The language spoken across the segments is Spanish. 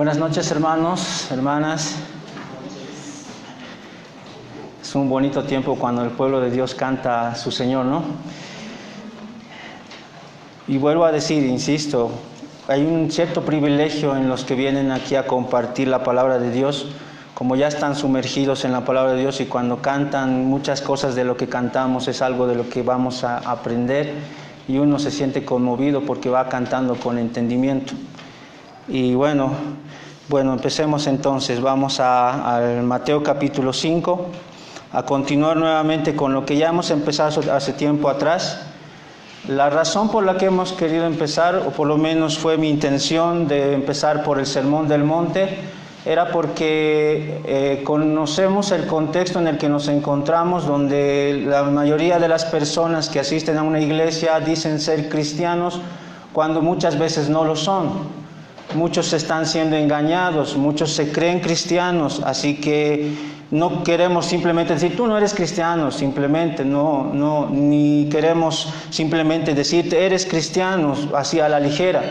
Buenas noches, hermanos, hermanas. Es un bonito tiempo cuando el pueblo de Dios canta a su Señor, ¿no? Y vuelvo a decir, insisto, hay un cierto privilegio en los que vienen aquí a compartir la palabra de Dios, como ya están sumergidos en la palabra de Dios y cuando cantan muchas cosas de lo que cantamos es algo de lo que vamos a aprender y uno se siente conmovido porque va cantando con entendimiento. Y bueno, empecemos entonces. Vamos al Mateo capítulo 5, a continuar nuevamente con lo que ya hemos empezado hace tiempo atrás. La razón por la que hemos querido empezar, o por lo menos fue mi intención de empezar por el Sermón del Monte, era porque conocemos el contexto en el que nos encontramos, donde la mayoría de las personas que asisten a una iglesia dicen ser cristianos, cuando muchas veces no lo son. Muchos están siendo engañados, muchos se creen cristianos, así que no queremos simplemente decir, tú no eres cristiano, simplemente, ni queremos simplemente decirte, eres cristiano, así a la ligera,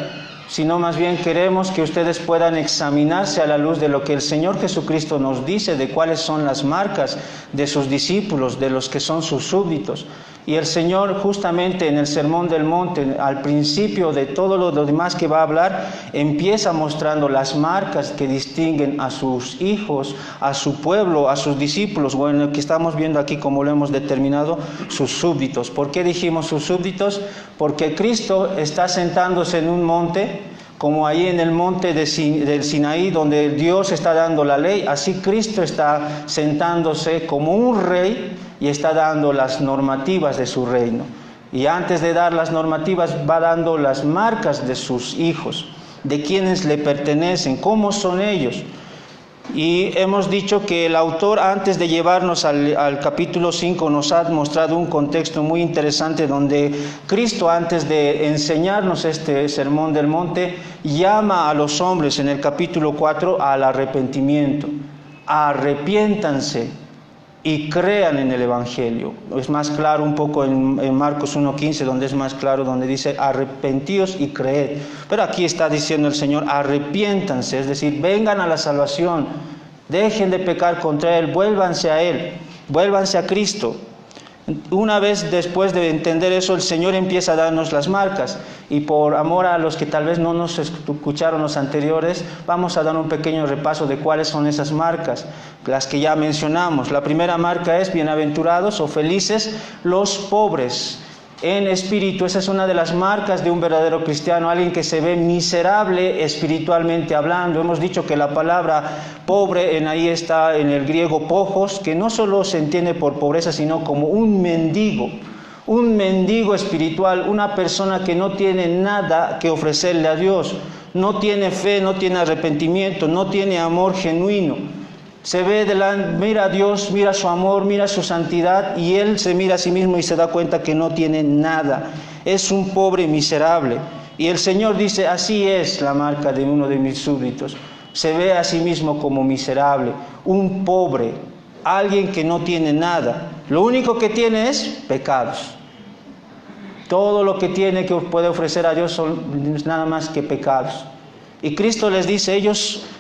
sino más bien queremos que ustedes puedan examinarse a la luz de lo que el Señor Jesucristo nos dice, de cuáles son las marcas de sus discípulos, de los que son sus súbditos. Y el Señor justamente en el Sermón del Monte, al principio de todo lo demás que va a hablar, empieza mostrando las marcas que distinguen a sus hijos, a su pueblo, a sus discípulos. Bueno, lo que estamos viendo aquí, como lo hemos determinado, sus súbditos. ¿Por qué dijimos sus súbditos? Porque Cristo está sentándose en un monte, como ahí en el monte del Sinaí, donde Dios está dando la ley, así Cristo está sentándose como un rey y está dando las normativas de su reino. Y antes de dar las normativas va dando las marcas de sus hijos, de quienes le pertenecen, cómo son ellos. Y hemos dicho que el autor, antes de llevarnos al capítulo 5, nos ha mostrado un contexto muy interesante donde Cristo, antes de enseñarnos este Sermón del Monte, llama a los hombres en el capítulo 4 al arrepentimiento. Arrepiéntanse y crean en el Evangelio. Es más claro un poco en Marcos 1:15, donde es más claro, donde dice arrepentíos y creed. Pero aquí está diciendo el Señor, arrepiéntanse, es decir, vengan a la salvación, dejen de pecar contra Él, vuélvanse a Él, vuélvanse a Cristo. Una vez después de entender eso, el Señor empieza a darnos las marcas, y por amor a los que tal vez no nos escucharon los anteriores, vamos a dar un pequeño repaso de cuáles son esas marcas, las que ya mencionamos. La primera marca es bienaventurados o felices los pobres en espíritu. Esa es una de las marcas de un verdadero cristiano, alguien que se ve miserable espiritualmente hablando. Hemos dicho que la palabra pobre, ahí está en el griego pojos, que no solo se entiende por pobreza, sino como un mendigo espiritual, una persona que no tiene nada que ofrecerle a Dios, no tiene fe, no tiene arrepentimiento, no tiene amor genuino. Se ve mira a Dios, mira su amor, mira su santidad, y él se mira a sí mismo y se da cuenta que no tiene nada. Es un pobre miserable. Y el Señor dice, así es la marca de uno de mis súbditos. Se ve a sí mismo como miserable, un pobre, alguien que no tiene nada. Lo único que tiene es pecados. Todo lo que tiene, que puede ofrecer a Dios, son nada más que pecados. Y Cristo les dice,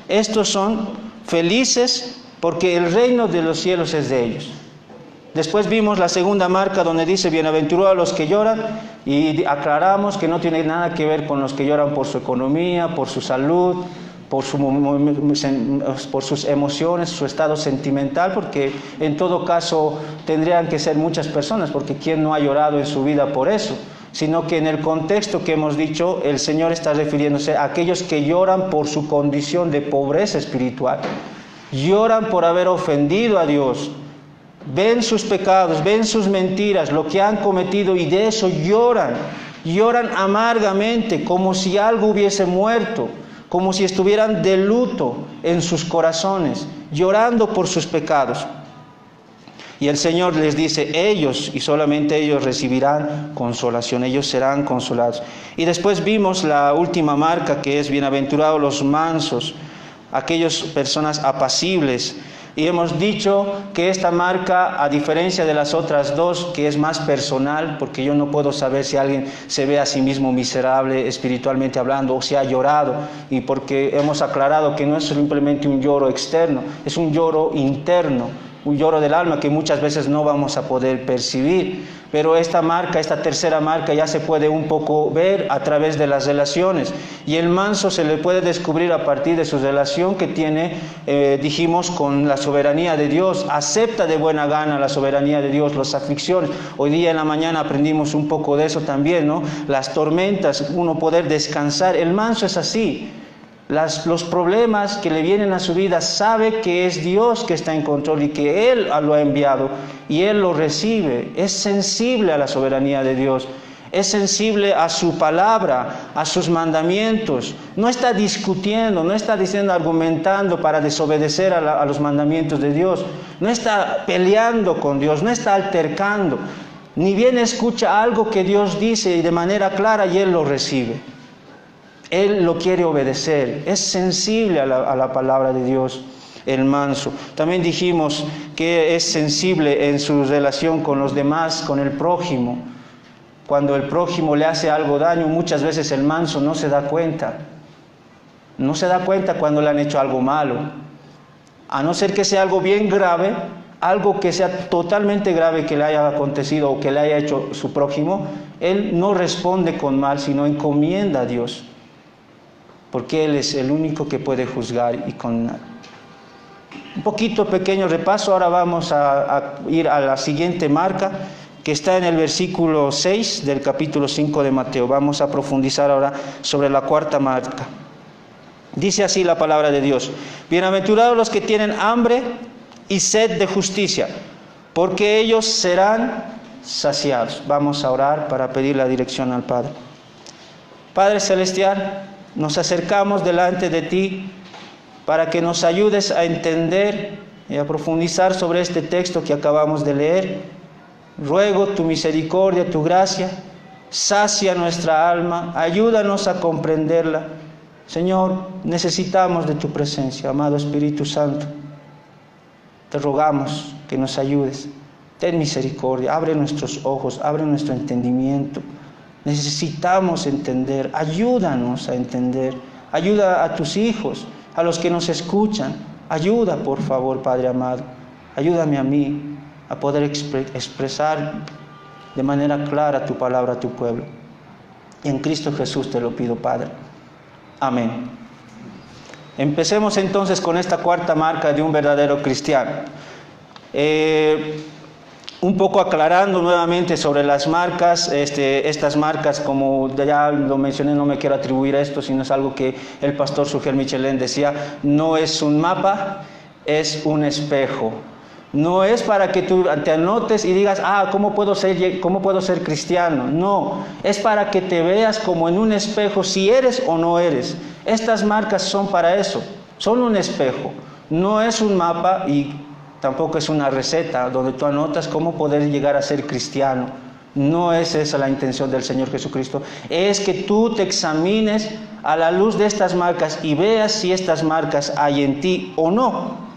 estos son felices porque el reino de los cielos es de ellos. Después vimos la segunda marca donde dice bienaventurados los que lloran, y aclaramos que no tiene nada que ver con los que lloran por su economía, por su salud, por sus emociones, su estado sentimental, porque en todo caso tendrían que ser muchas personas, porque ¿quién no ha llorado en su vida por eso? Sino que en el contexto que hemos dicho, el Señor está refiriéndose a aquellos que lloran por su condición de pobreza espiritual. Lloran por haber ofendido a Dios. Ven sus pecados, ven sus mentiras, lo que han cometido, y de eso lloran. Lloran amargamente, como si algo hubiese muerto, como si estuvieran de luto en sus corazones, llorando por sus pecados. Y el Señor les dice, ellos y solamente ellos recibirán consolación, ellos serán consolados. Y después vimos la última marca, que es bienaventurados los mansos, aquellas personas apacibles, Y hemos dicho que esta marca, a diferencia de las otras dos, que es más personal, porque yo no puedo saber si alguien se ve a sí mismo miserable espiritualmente hablando o si ha llorado, y porque hemos aclarado que no es simplemente un lloro externo, es un lloro interno, un lloro del alma que muchas veces no vamos a poder percibir. Pero esta marca, esta tercera marca, ya se puede un poco ver a través de las relaciones. Y el manso se le puede descubrir a partir de su relación que tiene, dijimos, con la soberanía de Dios. Acepta de buena gana la soberanía de Dios, las aflicciones. Hoy día en la mañana aprendimos un poco de eso también, ¿no? Las tormentas, uno poder descansar. El manso es así. Los problemas que le vienen a su vida, sabe que es Dios que está en control y que Él lo ha enviado y Él lo recibe. Es sensible a la soberanía de Dios, es sensible a su palabra, a sus mandamientos. No está discutiendo, no está diciendo, argumentando para desobedecer a los mandamientos de Dios. No está peleando con Dios, no está altercando. Ni bien escucha algo que Dios dice y de manera clara y Él lo recibe. Él lo quiere obedecer, es sensible a la palabra de Dios, el manso. También dijimos que es sensible en su relación con los demás, con el prójimo. Cuando el prójimo le hace algo daño, muchas veces el manso no se da cuenta. No se da cuenta cuando le han hecho algo malo. A no ser que sea algo bien grave, algo que sea totalmente grave que le haya acontecido o que le haya hecho su prójimo, él no responde con mal, sino encomienda a Dios. Porque Él es el único que puede juzgar y condenar. Un poquito pequeño repaso, ahora vamos a ir a la siguiente marca, que está en el versículo 6 del capítulo 5 de Mateo. Vamos a profundizar ahora sobre la cuarta marca. Dice así la palabra de Dios: bienaventurados los que tienen hambre y sed de justicia, porque ellos serán saciados. Vamos a orar para pedir la dirección al Padre. Padre Celestial, nos acercamos delante de ti para que nos ayudes a entender y a profundizar sobre este texto que acabamos de leer. Ruego tu misericordia, tu gracia, sacia nuestra alma, ayúdanos a comprenderla. Señor, necesitamos de tu presencia, amado Espíritu Santo. Te rogamos que nos ayudes. Ten misericordia, abre nuestros ojos, abre nuestro entendimiento. Necesitamos entender, ayúdanos a entender, ayuda a tus hijos, a los que nos escuchan, ayuda por favor, Padre amado, ayúdame a mí a poder expresar de manera clara tu palabra a tu pueblo. Y en Cristo Jesús te lo pido, Padre. Amén. Empecemos entonces con esta cuarta marca de un verdadero cristiano. Un poco aclarando nuevamente sobre las marcas, estas marcas, como ya lo mencioné, no me quiero atribuir a esto, sino es algo que el pastor Sugel Michelén decía: no es un mapa, es un espejo. No es para que tú te anotes y digas, ¿cómo puedo ser cristiano? No, es para que te veas como en un espejo si eres o no eres. Estas marcas son para eso, son un espejo, no es un mapa y tampoco es una receta donde tú anotas cómo poder llegar a ser cristiano. No es esa la intención del Señor Jesucristo. Es que tú te examines a la luz de estas marcas y veas si estas marcas hay en ti o no.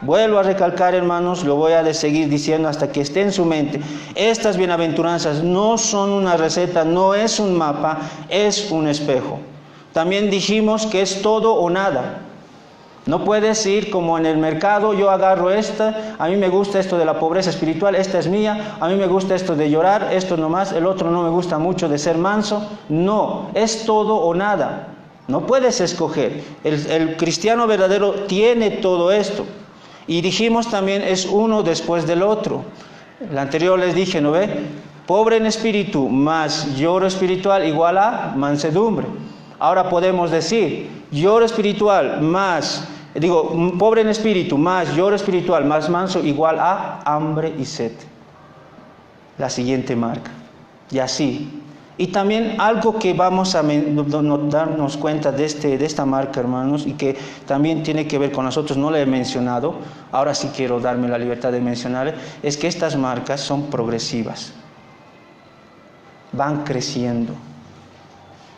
Vuelvo a recalcar, hermanos, lo voy a seguir diciendo hasta que esté en su mente. Estas bienaventuranzas no son una receta, no es un mapa, es un espejo. También dijimos que es todo o nada. No puedes ir como en el mercado, yo agarro esta, a mí me gusta esto de la pobreza espiritual, esta es mía, a mí me gusta esto de llorar, esto nomás, el otro no me gusta mucho de ser manso. No, es todo o nada. No puedes escoger. El cristiano verdadero tiene todo esto. Y dijimos también es uno después del otro. El anterior les dije, ¿no ve? Pobre en espíritu más lloro espiritual igual a mansedumbre. Ahora podemos decir, lloro espiritual más, pobre en espíritu más lloro espiritual más manso igual a hambre y sed. La siguiente marca. Y así. Y también algo que vamos a darnos cuenta de esta marca, hermanos, y que también tiene que ver con nosotros, no le he mencionado, ahora sí quiero darme la libertad de mencionar, es que estas marcas son progresivas. Van creciendo.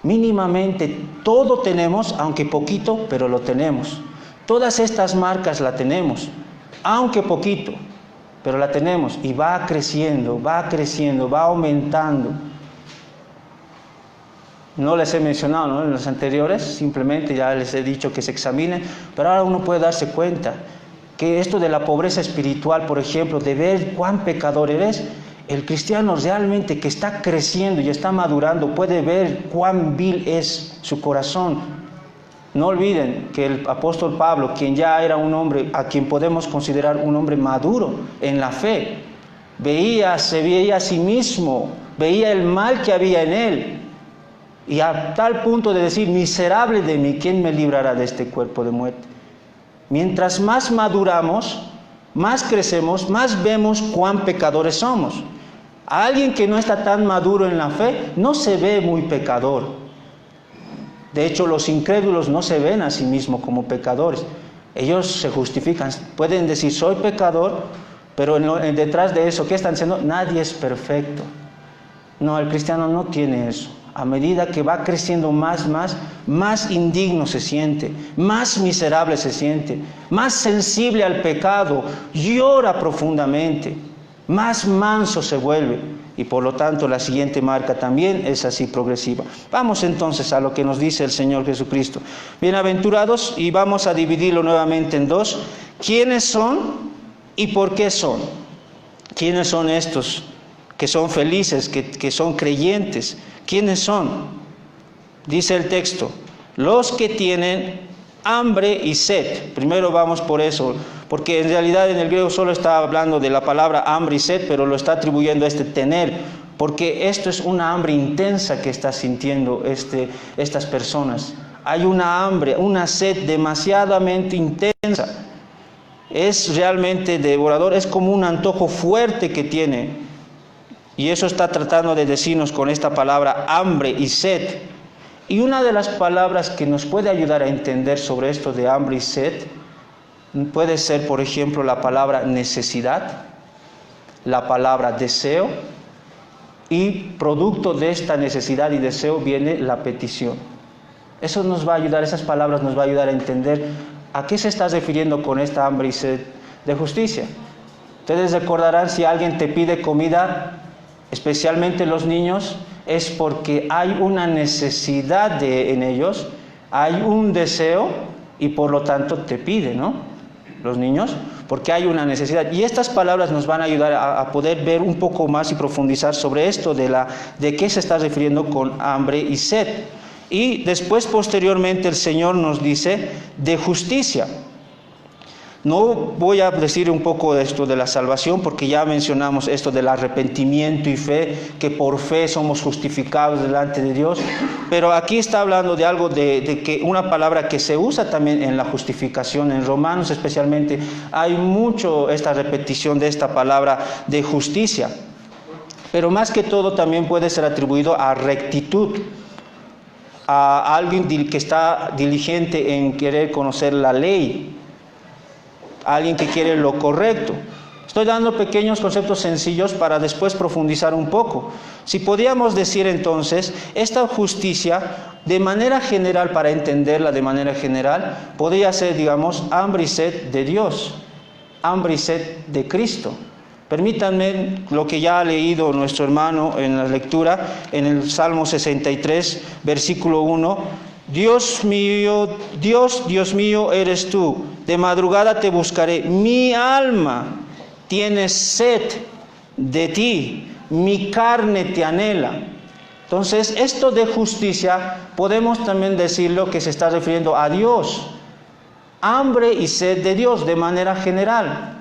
Mínimamente todo tenemos, aunque poquito, pero lo tenemos. Todas estas marcas las tenemos. aunque poquito, pero la tenemos y va creciendo, va aumentando. No les he mencionado, ¿no?, en los anteriores, simplemente ya les he dicho que se examinen, pero ahora uno puede darse cuenta que esto de la pobreza espiritual, por ejemplo, de ver cuán pecador eres, el cristiano realmente que está creciendo y está madurando puede ver cuán vil es su corazón. No olviden que el apóstol Pablo, quien ya era un hombre a quien podemos considerar un hombre maduro en la fe, se veía a sí mismo, veía el mal que había en él, y a tal punto de decir: miserable de mí, ¿quién me librará de este cuerpo de muerte? Mientras más maduramos, más crecemos, más vemos cuán pecadores somos. A alguien que no está tan maduro en la fe no se ve muy pecador. De hecho, los incrédulos no se ven a sí mismos como pecadores. Ellos se justifican, pueden decir: soy pecador, pero detrás de eso, ¿qué están diciendo? Nadie es perfecto. No, el cristiano no tiene eso. A medida que va creciendo más indigno se siente, más miserable se siente, más sensible al pecado, llora profundamente, más manso se vuelve, y por lo tanto la siguiente marca también es así progresiva. Vamos entonces a lo que nos dice el Señor Jesucristo. Bienaventurados, y vamos a dividirlo nuevamente en dos: ¿quiénes son y por qué son? ¿Quiénes son estos que son felices, que son creyentes? ¿Quiénes son? Dice el texto: los que tienen hambre y sed. Primero vamos por eso, porque en realidad en el griego solo está hablando de la palabra hambre y sed, pero lo está atribuyendo a tener, porque esto es una hambre intensa que está sintiendo estas personas. Hay una hambre, una sed demasiadamente intensa. Es realmente devorador, es como un antojo fuerte que tiene. Y eso está tratando de decirnos con esta palabra hambre y sed. Y una de las palabras que nos puede ayudar a entender sobre esto de hambre y sed puede ser, por ejemplo, la palabra necesidad, la palabra deseo, y producto de esta necesidad y deseo viene la petición. Eso nos va a ayudar, esas palabras nos va a ayudar a entender a qué se está refiriendo con esta hambre y sed de justicia. Ustedes recordarán, si alguien te pide comida, especialmente los niños, es porque hay una necesidad en ellos, hay un deseo, y por lo tanto te pide, ¿no? Los niños, porque hay una necesidad. Y estas palabras nos van a ayudar a poder ver un poco más y profundizar sobre esto de qué se está refiriendo con hambre y sed. Y después, posteriormente, el Señor nos dice de justicia. No voy a decir un poco de esto de la salvación, porque ya mencionamos esto del arrepentimiento y fe, que por fe somos justificados delante de Dios, pero aquí está hablando de algo de que una palabra que se usa también en la justificación, en Romanos especialmente, hay mucho esta repetición de esta palabra de justicia, pero más que todo también puede ser atribuido a rectitud, a alguien que está diligente en querer conocer la ley, alguien que quiere lo correcto. Estoy dando pequeños conceptos sencillos para después profundizar un poco. Si podíamos decir entonces, esta justicia, de manera general, para entenderla de manera general, podría ser, digamos, hambre y sed de Dios, hambre y sed de Cristo. Permítanme lo que ya ha leído nuestro hermano en la lectura, en el Salmo 63, versículo 1. Dios mío, Dios mío eres tú, de madrugada te buscaré, mi alma tiene sed de ti, mi carne te anhela. Entonces, esto de justicia, podemos también decirlo que se está refiriendo a Dios, hambre y sed de Dios de manera general.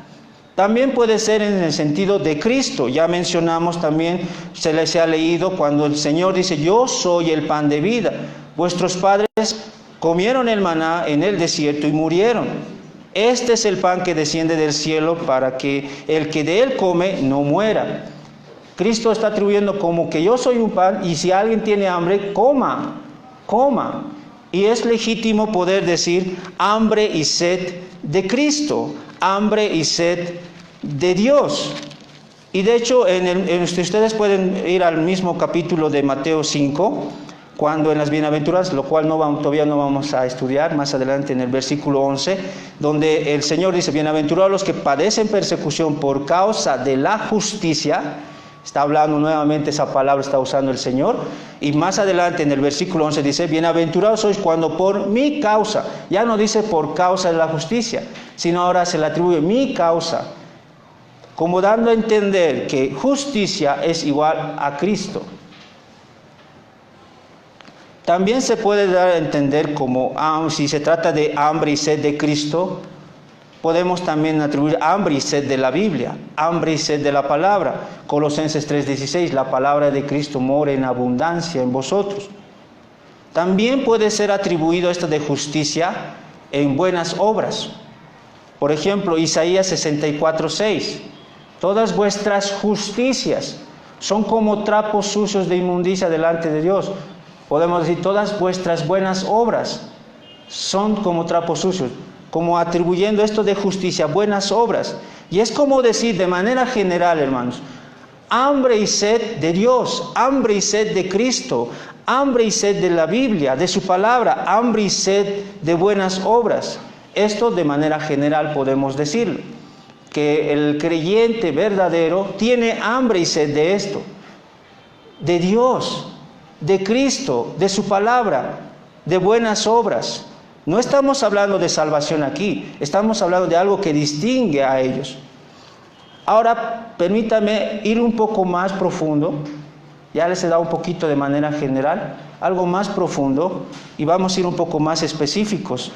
También puede ser en el sentido de Cristo. Ya mencionamos también, se les ha leído cuando el Señor dice: yo soy el pan de vida. Vuestros padres comieron el maná en el desierto y murieron. Este es el pan que desciende del cielo para que el que de él come no muera. Cristo está atribuyendo como que yo soy un pan, y si alguien tiene hambre, coma. Y es legítimo poder decir hambre y sed de Cristo, hambre y sed de Dios. Y de hecho, ustedes pueden ir al mismo capítulo de Mateo 5, cuando en las bienaventuranzas, lo cual todavía no vamos a estudiar, más adelante en el versículo 11, donde el Señor dice, bienaventurados los que padecen persecución por causa de la justicia. Está hablando nuevamente, esa palabra está usando el Señor. Y más adelante en el versículo 11 dice, bienaventurados sois cuando por mi causa, ya no dice por causa de la justicia, sino ahora se le atribuye mi causa, como dando a entender que justicia es igual a Cristo. También se puede dar a entender como, si se trata de hambre y sed de Cristo, podemos también atribuir hambre y sed de la Biblia, hambre y sed de la palabra. Colosenses 3:16, la palabra de Cristo mora en abundancia en vosotros. También puede ser atribuido esto de justicia en buenas obras. Por ejemplo, Isaías 64:6, todas vuestras justicias son como trapos sucios de inmundicia delante de Dios. Podemos decir, todas vuestras buenas obras son como trapos sucios, como atribuyendo esto de justicia, buenas obras. Y es como decir de manera general, hermanos, hambre y sed de Dios, hambre y sed de Cristo, hambre y sed de la Biblia, de su palabra, hambre y sed de buenas obras. Esto de manera general podemos decirlo, que el creyente verdadero tiene hambre y sed de esto, de Dios, de Cristo, de su palabra, de buenas obras. No estamos hablando de salvación aquí, estamos hablando de algo que distingue a ellos. Ahora, permítame ir un poco más profundo, ya les he dado un poquito de manera general, algo más profundo, y vamos a ir un poco más específicos,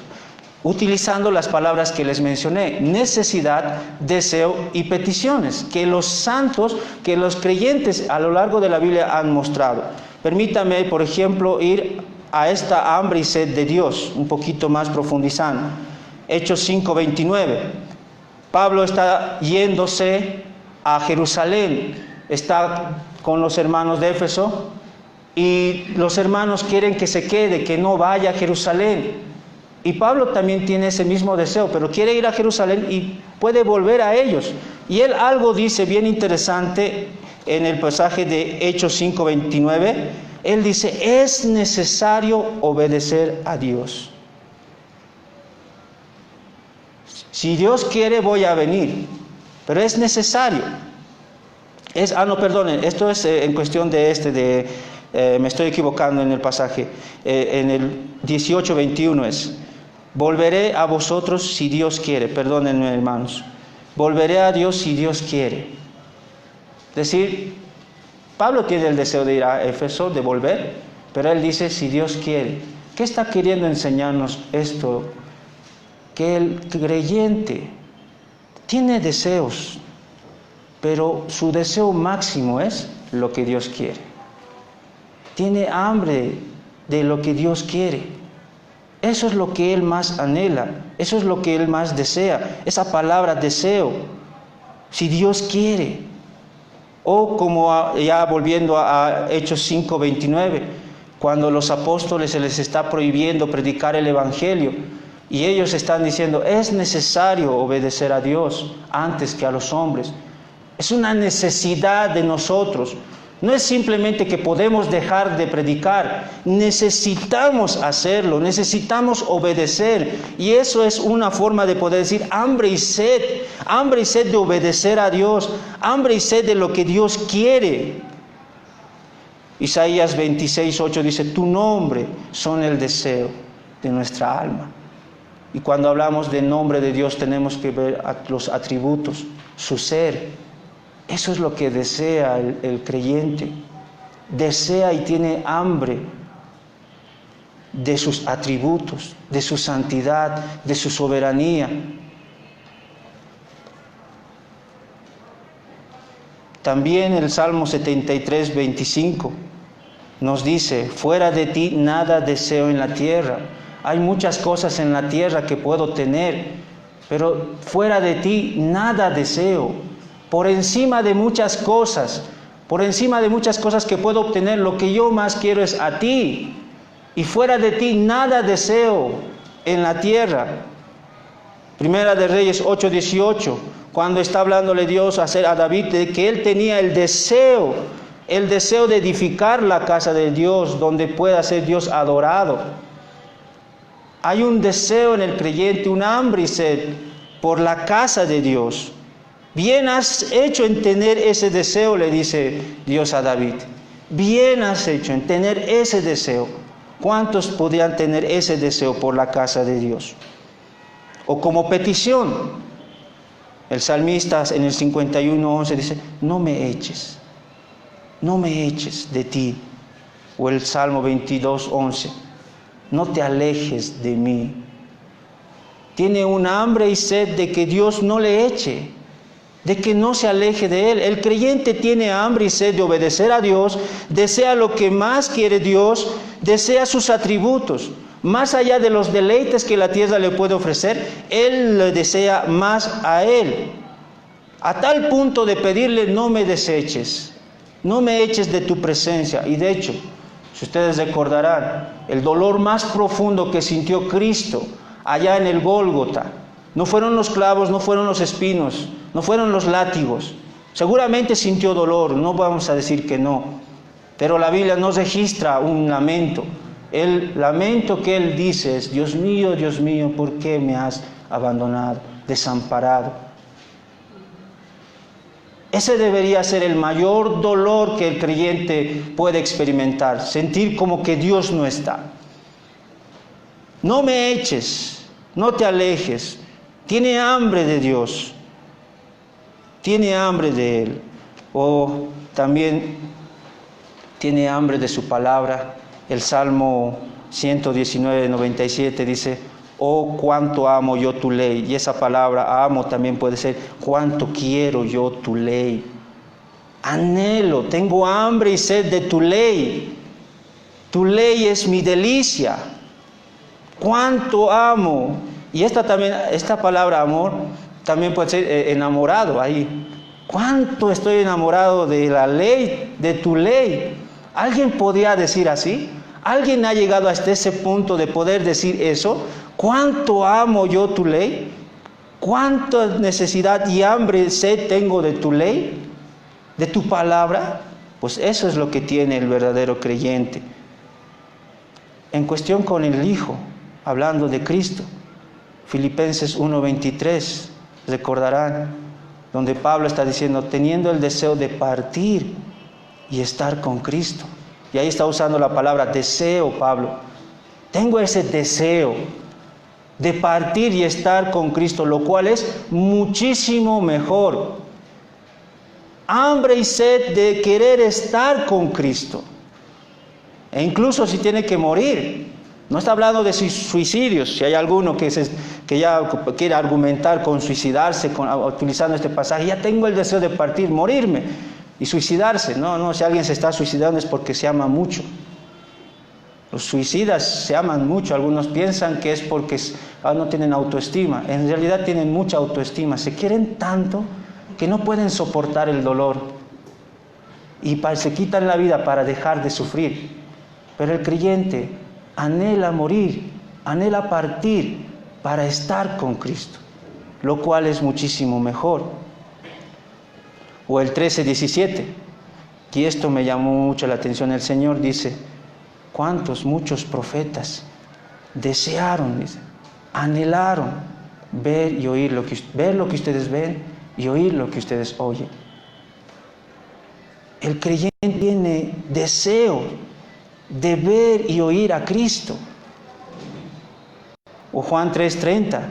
utilizando las palabras que les mencioné, necesidad, deseo y peticiones, que los santos, que los creyentes a lo largo de la Biblia han mostrado. Permítame, por ejemplo, ir a esta hambre y sed de Dios, un poquito más profundizando. Hechos 5:29. Pablo está yéndose a Jerusalén, está con los hermanos de Éfeso, y los hermanos quieren que se quede, que no vaya a Jerusalén. Y Pablo también tiene ese mismo deseo, pero quiere ir a Jerusalén y puede volver a ellos. Y él algo dice bien interesante en el pasaje de Hechos 5:29. Él dice, es necesario obedecer a Dios. Si Dios quiere, voy a venir, pero es necesario. Esto es en cuestión de me estoy equivocando en el pasaje, en el 18:21 es, volveré a vosotros si Dios quiere, perdónenme hermanos, volveré a Dios si Dios quiere. Es decir, Pablo tiene el deseo de ir a Éfeso, de volver, pero él dice si Dios quiere. ¿Qué está queriendo enseñarnos esto? Que el creyente tiene deseos, pero su deseo máximo es lo que Dios quiere. Tiene hambre de lo que Dios quiere. Eso es lo que él más anhela, eso es lo que él más desea, esa palabra deseo, si Dios quiere. O como ya volviendo a Hechos 5:29, cuando los apóstoles se les está prohibiendo predicar el Evangelio, y ellos están diciendo, es necesario obedecer a Dios antes que a los hombres. Es una necesidad de nosotros. No es simplemente que podemos dejar de predicar, necesitamos hacerlo, necesitamos obedecer. Y eso es una forma de poder decir hambre y sed de obedecer a Dios, hambre y sed de lo que Dios quiere. Isaías 26:8 dice, tu nombre son el deseo de nuestra alma. Y cuando hablamos del nombre de Dios tenemos que ver los atributos, su ser. Eso es lo que desea el creyente. Desea y tiene hambre de sus atributos, de su santidad, de su soberanía. También el Salmo 73:25 nos dice, fuera de ti nada deseo en la tierra. Hay muchas cosas en la tierra que puedo tener, pero fuera de ti nada deseo. Por encima de muchas cosas que puedo obtener, lo que yo más quiero es a ti. Y fuera de ti nada deseo en la tierra. Primera de Reyes 8:18, cuando está hablándole Dios a David de que él tenía el deseo el deseo de edificar la casa de Dios, donde pueda ser Dios adorado. Hay un deseo en el creyente, un hambre y sed por la casa de Dios. Bien has hecho en tener ese deseo, le dice Dios a David. Bien has hecho en tener ese deseo. ¿Cuántos podían tener ese deseo por la casa de Dios? O como petición, el salmista en el 51:11 dice, no me eches de ti. O el Salmo 22:11, no te alejes de mí. Tiene un hambre y sed de que Dios no le eche, de que no se aleje de él. El creyente tiene hambre y sed de obedecer a Dios, desea lo que más quiere Dios, desea sus atributos. Más allá de los deleites que la tierra le puede ofrecer, él le desea más a él. A tal punto de pedirle, no me deseches, no me eches de tu presencia. Y de hecho, si ustedes recordarán, el dolor más profundo que sintió Cristo allá en el Gólgota, no fueron los clavos, no fueron los espinos, no fueron los látigos. Seguramente sintió dolor, no vamos a decir que no, pero la Biblia nos registra un lamento. El lamento que él dice es, Dios mío, ¿por qué me has abandonado, desamparado? Ese debería ser el mayor dolor que el creyente puede experimentar, sentir como que Dios no está. No me eches, no te alejes. Tiene hambre de Dios, tiene hambre de Él. O también tiene hambre de su palabra. El Salmo 119:97 dice, oh, cuánto amo yo tu ley. Y esa palabra amo también puede ser, cuánto quiero yo tu ley. Anhelo, tengo hambre y sed de tu ley. Tu ley es mi delicia. Cuánto amo. Y esta palabra amor también puede ser enamorado ahí. Cuánto estoy enamorado de la ley, de tu ley. ¿Alguien podía decir así? ¿Alguien ha llegado hasta ese punto de poder decir eso? ¿Cuánto amo yo tu ley? ¿Cuánta necesidad y hambre y sed tengo de tu ley? ¿De tu palabra? Pues eso es lo que tiene el verdadero creyente. En cuestión con el Hijo, hablando de Cristo, Filipenses 1:23, recordarán, donde Pablo está diciendo, teniendo el deseo de partir y estar con Cristo. Y ahí está usando la palabra deseo, Pablo. Tengo ese deseo de partir y estar con Cristo, lo cual es muchísimo mejor. Hambre y sed de querer estar con Cristo. E incluso si tiene que morir. No está hablando de suicidios, si hay alguno que ya quiere argumentar con suicidarse, utilizando este pasaje, ya tengo el deseo de partir, morirme y suicidarse. No, si alguien se está suicidando es porque se ama mucho. Los suicidas se aman mucho, algunos piensan que es porque no tienen autoestima, en realidad tienen mucha autoestima, se quieren tanto que no pueden soportar el dolor y se quitan la vida para dejar de sufrir. Pero el creyente anhela morir, anhela partir para estar con Cristo, lo cual es muchísimo mejor. O el 13:17, y esto me llamó mucho la atención, el Señor dice, muchos profetas desearon, dice, anhelaron ver y oír ver lo que ustedes ven y oír lo que ustedes oyen. El creyente tiene deseo de ver y oír a Cristo. O Juan 3:30,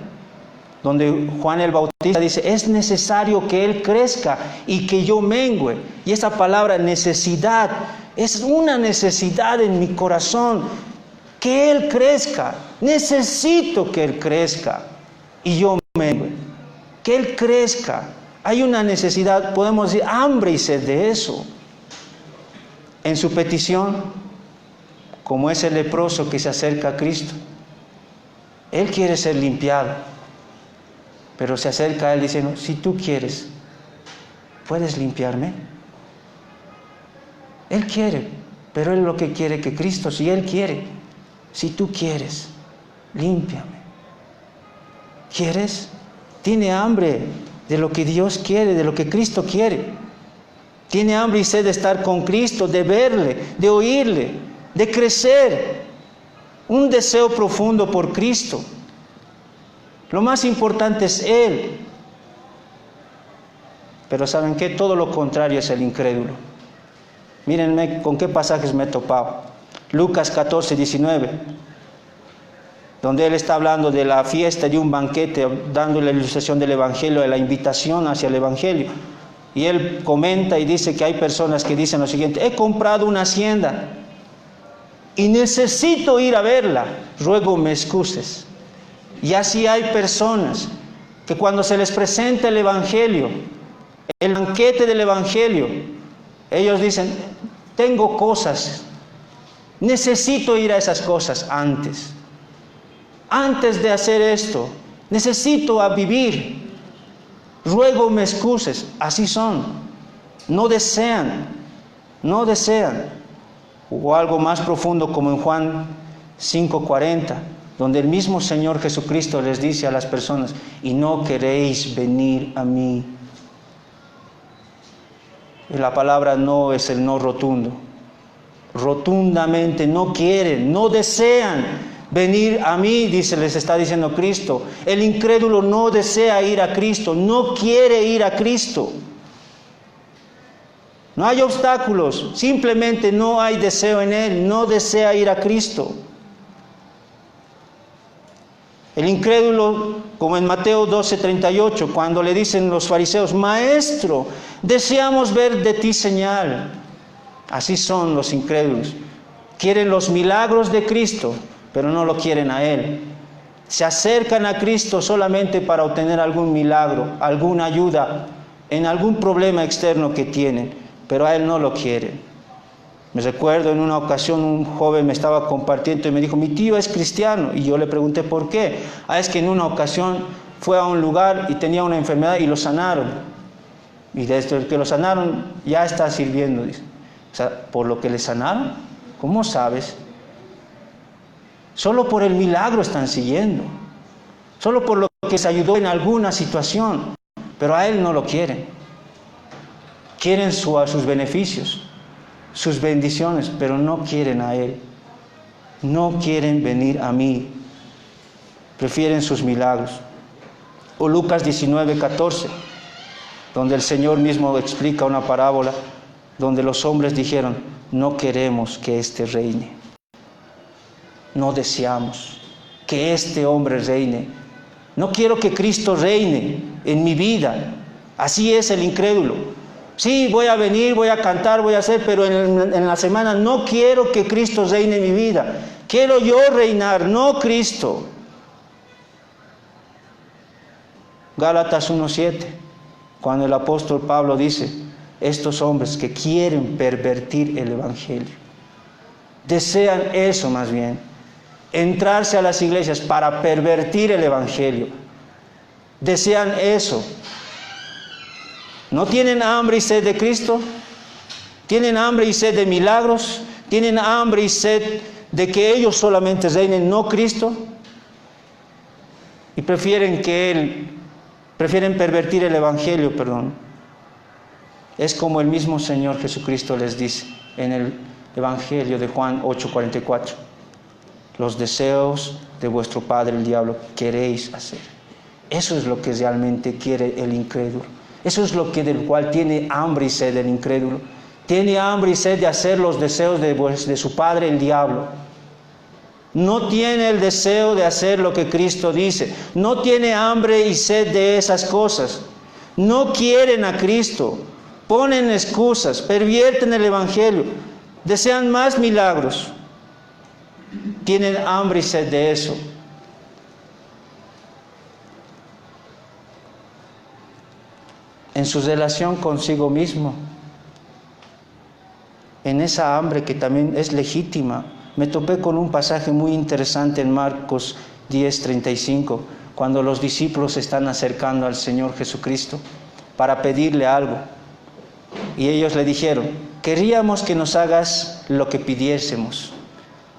donde Juan el Bautista dice, es necesario que Él crezca y que yo mengüe. Y esa palabra necesidad, es una necesidad en mi corazón, que Él crezca. Necesito que Él crezca y yo mengüe. Que Él crezca. Hay una necesidad, podemos decir, hambre y sed de eso. En su petición, como ese leproso que se acerca a Cristo, él quiere ser limpiado, pero se acerca a Él diciendo, si tú quieres, ¿puedes limpiarme? Él quiere, pero Él lo que quiere que Cristo, si Él quiere, si tú quieres, límpiame. ¿Quieres? Tiene hambre de lo que Dios quiere, de lo que Cristo quiere. Tiene hambre y sed de estar con Cristo, de verle, de oírle, de crecer. Un deseo profundo por Cristo. Lo más importante es Él. Pero ¿saben qué? Todo lo contrario es el incrédulo. Mírenme con qué pasajes me he topado. Lucas 14, 19, donde Él está hablando de la fiesta, de un banquete, dando la ilustración del Evangelio, de la invitación hacia el Evangelio. Y Él comenta y dice que hay personas que dicen lo siguiente: he comprado una hacienda y necesito ir a verla, ruego me excuses. Y así hay personas que cuando se les presenta el Evangelio, el banquete del Evangelio, ellos dicen: tengo cosas, necesito ir a esas cosas antes de hacer esto, necesito vivir, ruego me excuses. Así son, no desean. O algo más profundo como en Juan 5:40, donde el mismo Señor Jesucristo les dice a las personas: y no queréis venir a mí. Y la palabra no es el no rotundo. Rotundamente no quieren, no desean venir a mí, les está diciendo Cristo. El incrédulo no desea ir a Cristo, no quiere ir a Cristo. No hay obstáculos, simplemente no hay deseo en él, no desea ir a Cristo. El incrédulo, como en Mateo 12:38, cuando le dicen los fariseos: Maestro, deseamos ver de ti señal. Así son los incrédulos. Quieren los milagros de Cristo, pero no lo quieren a Él. Se acercan a Cristo solamente para obtener algún milagro, alguna ayuda en algún problema externo que tienen, pero a Él no lo quieren. Me recuerdo en una ocasión un joven me estaba compartiendo y me dijo: mi tío es cristiano. Y yo le pregunté por qué. Es que en una ocasión fue a un lugar y tenía una enfermedad y lo sanaron. Y desde que lo sanaron ya está sirviendo, dice. O sea, ¿por lo que le sanaron? ¿Cómo sabes? Solo por el milagro están siguiendo. Solo por lo que se ayudó en alguna situación. Pero a Él no lo quieren. Quieren sus beneficios, sus bendiciones, pero no quieren a Él. No quieren venir a mí. Prefieren sus milagros. O Lucas 19:14, donde el Señor mismo explica una parábola, donde los hombres dijeron: no queremos que éste reine. No deseamos que este hombre reine. No quiero que Cristo reine en mi vida. Así es el incrédulo. Sí, voy a venir, voy a cantar, voy a hacer, pero en la semana no quiero que Cristo reine en mi vida. Quiero yo reinar, no Cristo. Gálatas 1:7, cuando el apóstol Pablo dice: estos hombres que quieren pervertir el Evangelio, desean eso más bien, entrarse a las iglesias para pervertir el Evangelio. Desean eso. ¿No tienen hambre y sed de Cristo? ¿Tienen hambre y sed de milagros? ¿Tienen hambre y sed de que ellos solamente reinen, no Cristo? Y prefieren pervertir el Evangelio, Es como el mismo Señor Jesucristo les dice en el Evangelio de Juan 8:44. Los deseos de vuestro padre el diablo queréis hacer. Eso es lo que realmente quiere el incrédulo. Eso es lo que del cual tiene hambre y sed el incrédulo. Tiene hambre y sed de hacer los deseos de su padre el diablo. No tiene el deseo de hacer lo que Cristo dice. No tiene hambre y sed de esas cosas. No quieren a Cristo. Ponen excusas, pervierten el Evangelio. Desean más milagros. Tienen hambre y sed de eso. En su relación consigo mismo, en esa hambre que también es legítima. Me topé con un pasaje muy interesante en Marcos 10:35, cuando los discípulos se están acercando al Señor Jesucristo para pedirle algo. Y ellos le dijeron: queríamos que nos hagas lo que pidiésemos.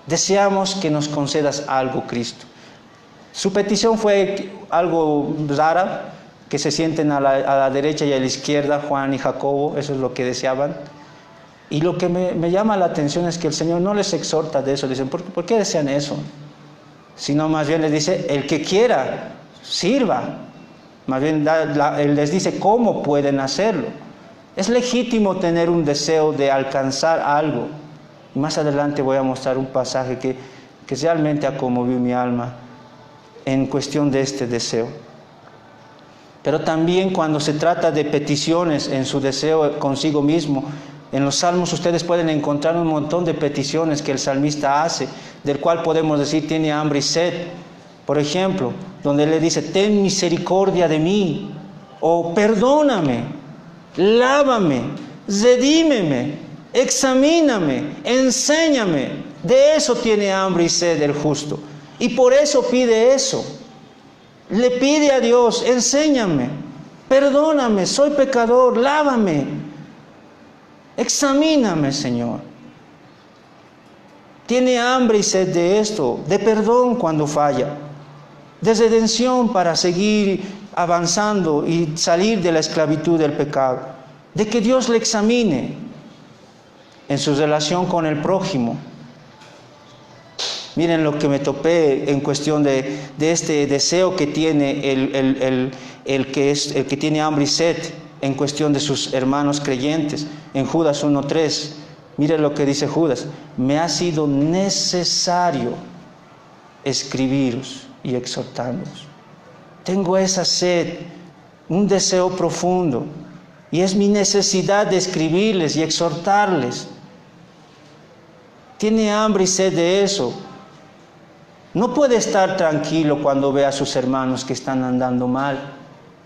Deseamos que nos concedas algo, Cristo. Su petición fue algo rara, que se sienten a la derecha y a la izquierda, Juan y Jacobo, eso es lo que deseaban. Y lo que me llama la atención es que el Señor no les exhorta de eso, dicen, ¿por qué desean eso? Sino más bien les dice, el que quiera, sirva. Más bien Él les dice cómo pueden hacerlo. Es legítimo tener un deseo de alcanzar algo. Y más adelante voy a mostrar un pasaje que realmente ha conmovido mi alma en cuestión de este deseo. Pero también cuando se trata de peticiones en su deseo consigo mismo, en los salmos ustedes pueden encontrar un montón de peticiones que el salmista hace, del cual podemos decir tiene hambre y sed. Por ejemplo, donde le dice, ten misericordia de mí, o perdóname, lávame, redímeme, examíname, enséñame. De eso tiene hambre y sed el justo. Y por eso pide eso. Le pide a Dios, enséñame, perdóname, soy pecador, lávame, examíname, Señor. Tiene hambre y sed de esto, de perdón cuando falla, de redención para seguir avanzando y salir de la esclavitud del pecado, de que Dios le examine en su relación con el prójimo. Miren lo que me topé en cuestión de este deseo que tiene el que tiene hambre y sed en cuestión de sus hermanos creyentes. En Judas 1:3, miren lo que dice Judas: me ha sido necesario escribiros y exhortarlos. Tengo esa sed, un deseo profundo, y es mi necesidad de escribirles y exhortarles. Tiene hambre y sed de eso. No puede estar tranquilo cuando ve a sus hermanos que están andando mal.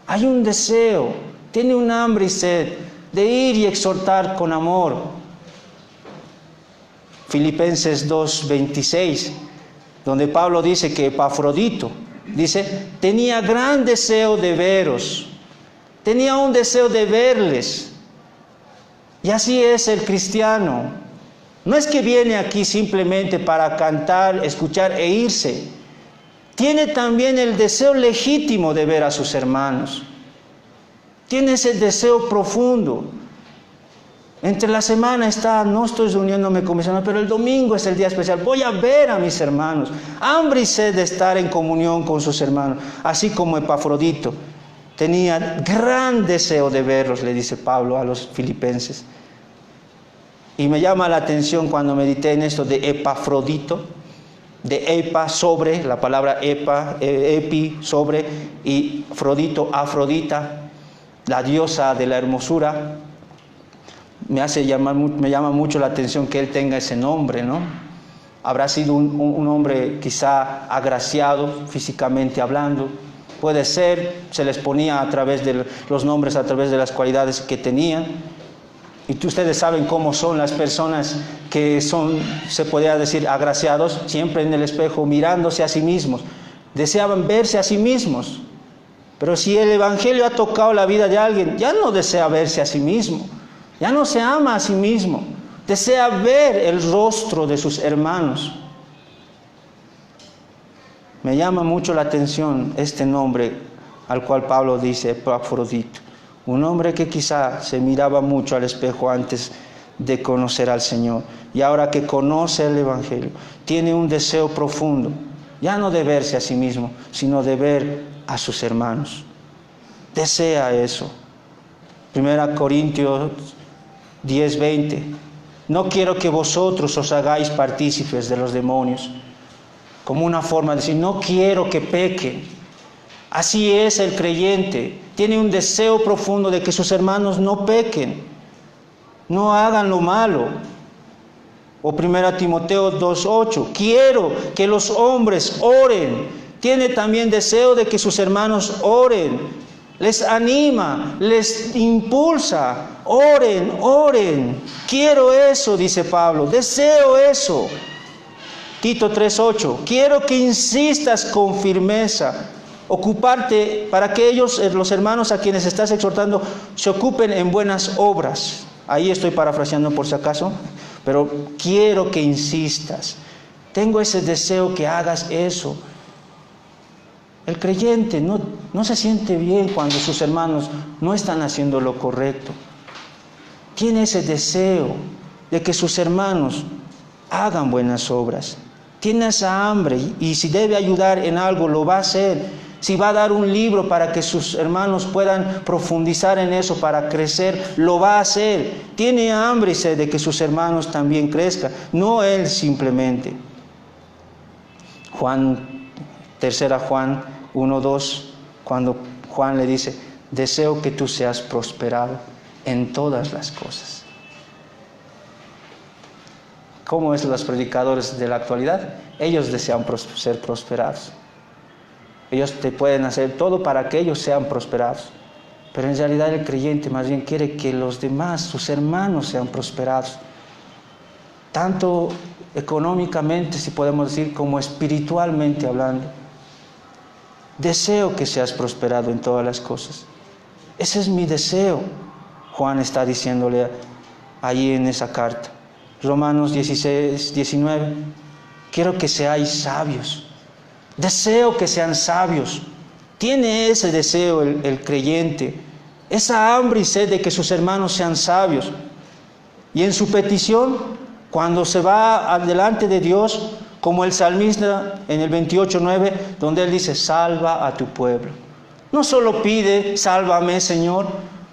Hay un deseo, tiene un hambre y sed de ir y exhortar con amor. Filipenses 2:26, donde Pablo dice que Epafrodito, dice, tenía gran deseo de veros, tenía un deseo de verles. Y así es el cristiano. No es que viene aquí simplemente para cantar, escuchar e irse. Tiene también el deseo legítimo de ver a sus hermanos. Tiene ese deseo profundo. Entre la semana no estoy reuniéndome con mis hermanos, pero el domingo es el día especial. Voy a ver a mis hermanos. Hambre y sed de estar en comunión con sus hermanos. Así como Epafrodito tenía gran deseo de verlos, le dice Pablo a los filipenses. Y me llama la atención cuando medité en esto de Epafrodito, de epa, sobre, la palabra epa, epi, sobre, y Afrodito, Afrodita, la diosa de la hermosura. Me llama mucho la atención que él tenga ese nombre, ¿no? Habrá sido un hombre quizá agraciado físicamente hablando. Puede ser, se les ponía a través de los nombres, a través de las cualidades que tenían. Y ustedes saben cómo son las personas que son, se podría decir, agraciados, siempre en el espejo, mirándose a sí mismos. Deseaban verse a sí mismos. Pero si el Evangelio ha tocado la vida de alguien, ya no desea verse a sí mismo. Ya no se ama a sí mismo. Desea ver el rostro de sus hermanos. Me llama mucho la atención este nombre al cual Pablo dice Epafrodito. Un hombre que quizá se miraba mucho al espejo antes de conocer al Señor. Y ahora que conoce el Evangelio, tiene un deseo profundo, ya no de verse a sí mismo, sino de ver a sus hermanos. Desea eso. 1 Corintios 10:20. No quiero que vosotros os hagáis partícipes de los demonios. Como una forma de decir, no quiero que pequen. Así es el creyente. Tiene un deseo profundo de que sus hermanos no pequen, no hagan lo malo. O 1 Timoteo 2:8. Quiero que los hombres oren. Tiene también deseo de que sus hermanos oren. Les anima, les impulsa. Oren, oren. Quiero eso, dice Pablo. Deseo eso. Tito 3:8. Quiero que insistas con firmeza. Ocuparte para que ellos, los hermanos a quienes estás exhortando, se ocupen en buenas obras. Ahí estoy parafraseando por si acaso, pero quiero que insistas. Tengo ese deseo que hagas eso. El creyente no se siente bien cuando sus hermanos no están haciendo lo correcto. Tiene ese deseo de que sus hermanos hagan buenas obras. Tiene esa hambre y si debe ayudar en algo, lo va a hacer. Si va a dar un libro para que sus hermanos puedan profundizar en eso, para crecer, lo va a hacer. Tiene hambre y sed de que sus hermanos también crezcan, no él simplemente. Tercera Juan 1:2, cuando Juan le dice, deseo que tú seas prosperado en todas las cosas. ¿Cómo es los predicadores de la actualidad? Ellos desean ser prosperados. Ellos te pueden hacer todo para que ellos sean prosperados. Pero en realidad el creyente más bien quiere que los demás, sus hermanos, sean prosperados. Tanto económicamente, si podemos decir, como espiritualmente hablando. Deseo que seas prosperado en todas las cosas. Ese es mi deseo. Juan está diciéndole ahí en esa carta. Romanos 16:19. Quiero que seáis sabios. Deseo que sean sabios. Tiene ese deseo el creyente. Esa hambre y sed de que sus hermanos sean sabios. Y en su petición, cuando se va delante de Dios, como el salmista en el 28:9, donde él dice, salva a tu pueblo. No solo pide, sálvame Señor,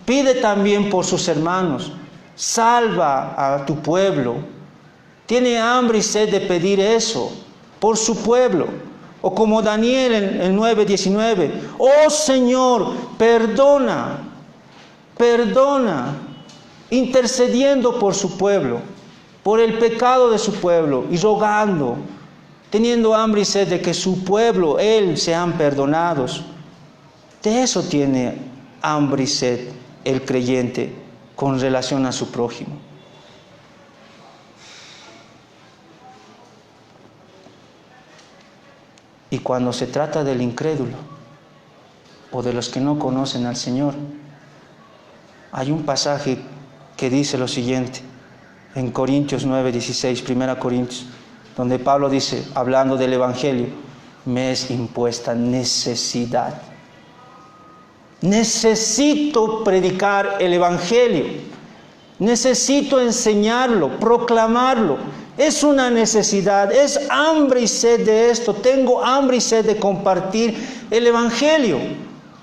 pide también por sus hermanos. Salva a tu pueblo. Tiene hambre y sed de pedir eso por su pueblo. O como Daniel en el 9:19, oh Señor, perdona, intercediendo por su pueblo, por el pecado de su pueblo y rogando, teniendo hambre y sed de que su pueblo, él, sean perdonados. De eso tiene hambre y sed el creyente con relación a su prójimo. Y cuando se trata del incrédulo o de los que no conocen al Señor, hay un pasaje que dice lo siguiente, en Corintios 9:16, 1 Corintios, donde Pablo dice, hablando del Evangelio, me es impuesta necesidad. Necesito predicar el Evangelio, necesito enseñarlo, proclamarlo. Es una necesidad, es hambre y sed de esto. Tengo hambre y sed de compartir el Evangelio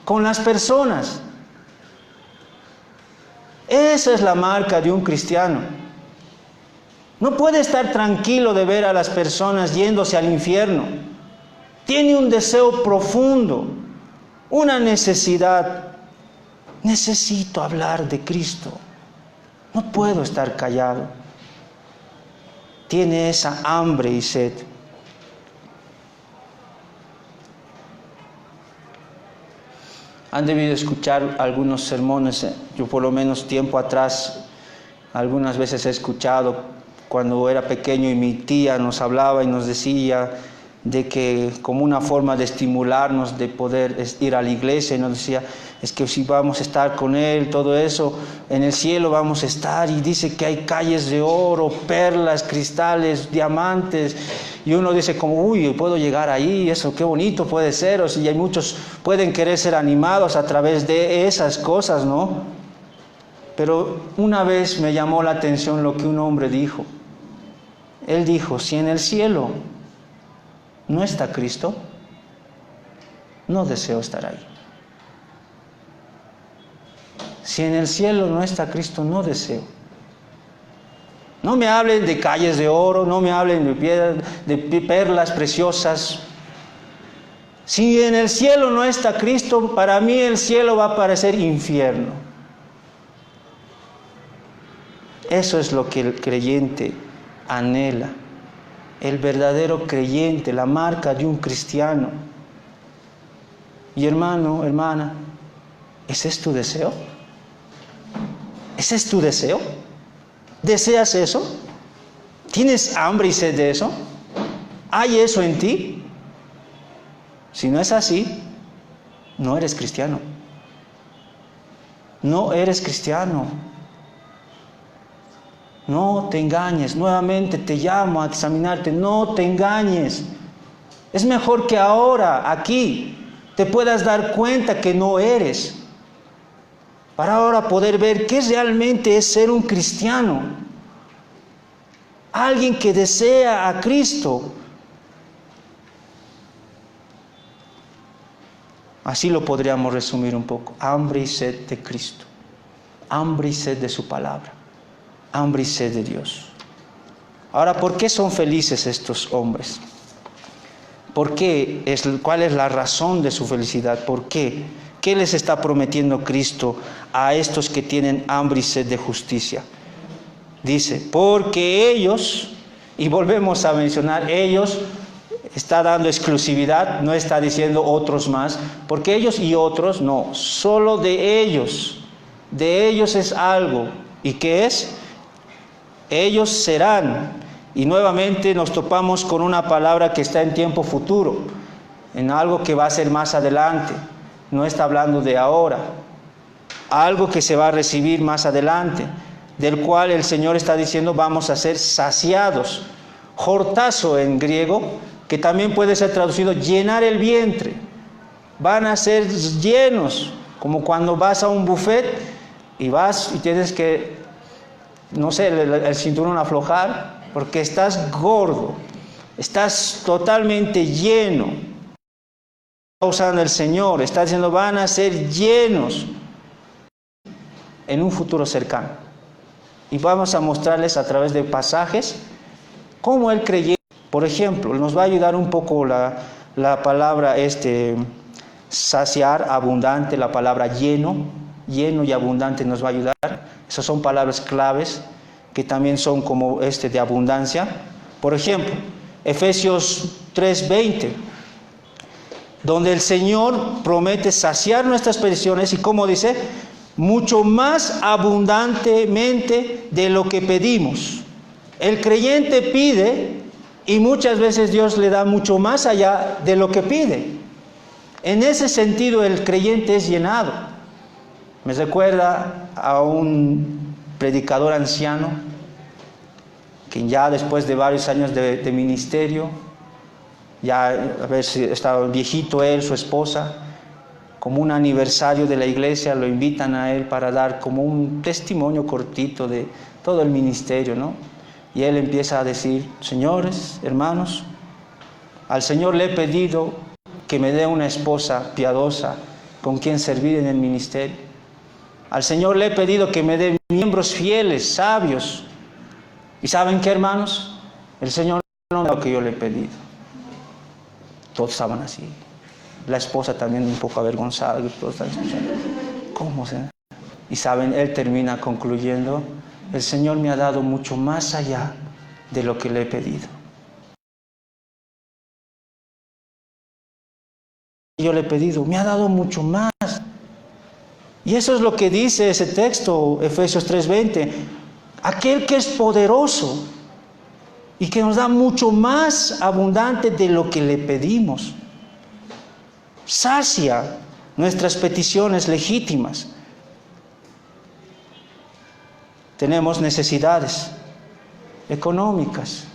con las personas. Esa es la marca de un cristiano. No puede estar tranquilo de ver a las personas yéndose al infierno. Tiene un deseo profundo, una necesidad. Necesito hablar de Cristo. No puedo estar callado. Tiene esa hambre y sed. Han debido escuchar algunos sermones, yo por lo menos tiempo atrás, algunas veces he escuchado cuando era pequeño y mi tía nos hablaba y nos decía de que como una forma de estimularnos de poder ir a la iglesia, y nos decía, es que si vamos a estar con Él, todo eso, en el cielo vamos a estar, y dice que hay calles de oro, perlas, cristales, diamantes, y uno dice como, uy, puedo llegar ahí, eso qué bonito puede ser, o sea, y hay muchos pueden querer ser animados a través de esas cosas, ¿no? Pero una vez me llamó la atención lo que un hombre dijo. Él dijo, si en el cielo no está Cristo, no deseo estar ahí. Si en el cielo no está Cristo, no deseo. No me hablen de calles de oro, no me hablen de piedras, de perlas preciosas. Si en el cielo no está Cristo, para mí el cielo va a parecer infierno. Eso es lo que el creyente anhela. El verdadero creyente, la marca de un cristiano. Y hermano, hermana, ¿ese es tu deseo? ¿Ese es tu deseo? ¿Deseas eso? ¿Tienes hambre y sed de eso? ¿Hay eso en ti? Si no es así, no eres cristiano. No eres cristiano. No te engañes. Nuevamente te llamo a examinarte. No te engañes. Es mejor que ahora, aquí, te puedas dar cuenta que no eres, para ahora poder ver qué realmente es ser un cristiano, alguien que desea a Cristo. Así lo podríamos resumir un poco: hambre y sed de Cristo, hambre y sed de su palabra, hambre y sed de Dios. Ahora, ¿por qué son felices estos hombres? ¿Por qué? ¿Cuál es la razón de su felicidad? ¿Por qué? ¿Qué les está prometiendo Cristo a estos que tienen hambre y sed de justicia? Dice, porque ellos, y volvemos a mencionar, ellos, está dando exclusividad, no está diciendo otros más, porque ellos y otros, no, solo de ellos es algo. ¿Y qué es? Ellos serán. Y nuevamente nos topamos con una palabra que está en tiempo futuro, en algo que va a ser más adelante. No está hablando de ahora, algo que se va a recibir más adelante, del cual el Señor está diciendo vamos a ser saciados. Hortazo en griego, que también puede ser traducido llenar el vientre. Van a ser llenos, como cuando vas a un buffet y vas y tienes que, no sé, el cinturón aflojar, porque estás gordo, estás totalmente lleno. Está usando el Señor, está diciendo van a ser llenos en un futuro cercano. Y vamos a mostrarles a través de pasajes cómo el creyente, por ejemplo, nos va a ayudar un poco la palabra saciar, abundante, la palabra lleno y abundante nos va a ayudar. Esas son palabras claves que también son como de abundancia. Por ejemplo, Efesios 3:20, donde el Señor promete saciar nuestras peticiones y como dice, mucho más abundantemente de lo que pedimos. El creyente pide y muchas veces Dios le da mucho más allá de lo que pide. En ese sentido el creyente es llenado. Me recuerda a un predicador anciano que ya después de varios años de ministerio, ya a ver si estaba viejito él, su esposa, como un aniversario de la iglesia lo invitan a él para dar como un testimonio cortito de todo el ministerio, ¿no? Y él empieza a decir, señores, hermanos, al Señor le he pedido que me dé una esposa piadosa con quien servir en el ministerio. Al Señor le he pedido que me dé miembros fieles, sabios. ¿Y saben qué, hermanos? El Señor no me da lo que yo le he pedido. Todos estaban así. La esposa también un poco avergonzada. Todos estaban escuchando. ¿Cómo se? Y saben, él termina concluyendo, el Señor me ha dado mucho más allá de lo que le he pedido. Yo le he pedido, me ha dado mucho más. Y eso es lo que dice ese texto, Efesios 3:20. Aquel que es poderoso y que nos da mucho más abundante de lo que le pedimos. Sacia nuestras peticiones legítimas. Tenemos necesidades económicas.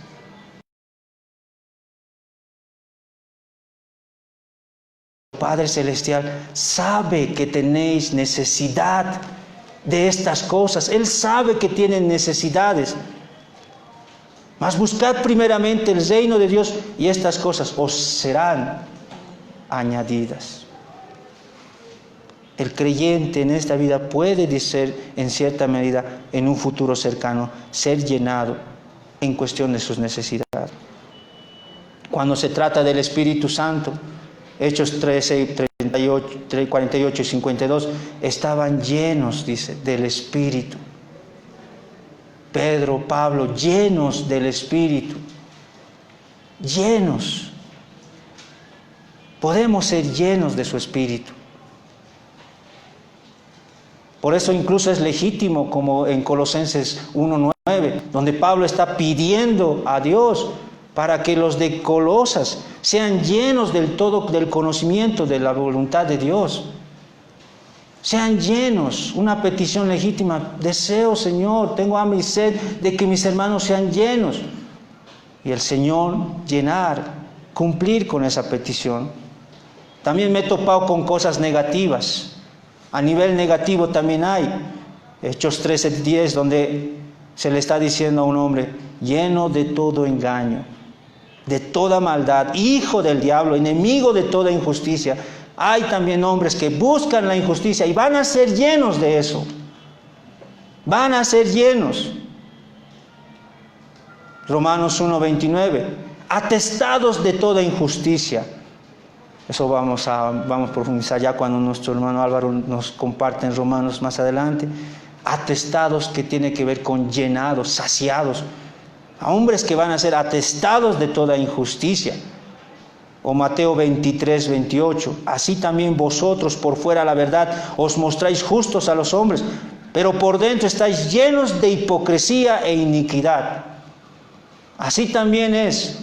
Padre Celestial sabe que tenéis necesidad de estas cosas. Él sabe que tienen necesidades. Mas buscad primeramente el reino de Dios y estas cosas os serán añadidas. El creyente en esta vida puede ser, en cierta medida, en un futuro cercano, ser llenado en cuestión de sus necesidades. Cuando se trata del Espíritu Santo, Hechos 13, 48 y 52, estaban llenos, dice, del Espíritu. Pedro, Pablo, llenos del Espíritu. Llenos. Podemos ser llenos de su Espíritu. Por eso incluso es legítimo, como en Colosenses 1:9, donde Pablo está pidiendo a Dios para que los de Colosas sean llenos del todo del conocimiento de la voluntad de Dios. Sean llenos, una petición legítima. Deseo, Señor, tengo hambre y sed de que mis hermanos sean llenos. Y el Señor llenar, cumplir con esa petición. También me he topado con cosas negativas. A nivel negativo también hay. Hechos 13:10, donde se le está diciendo a un hombre lleno de todo engaño, de toda maldad, hijo del diablo, enemigo de toda injusticia. Hay también hombres que buscan la injusticia y van a ser llenos de eso. Van a ser llenos. Romanos 1:29, atestados de toda injusticia. Eso vamos a profundizar ya cuando nuestro hermano Álvaro nos comparte en Romanos más adelante. Atestados, que tiene que ver con llenados, saciados. A hombres que van a ser atestados de toda injusticia. O Mateo 23:28, así también vosotros por fuera la verdad os mostráis justos a los hombres, pero por dentro estáis llenos de hipocresía e iniquidad. Así también es.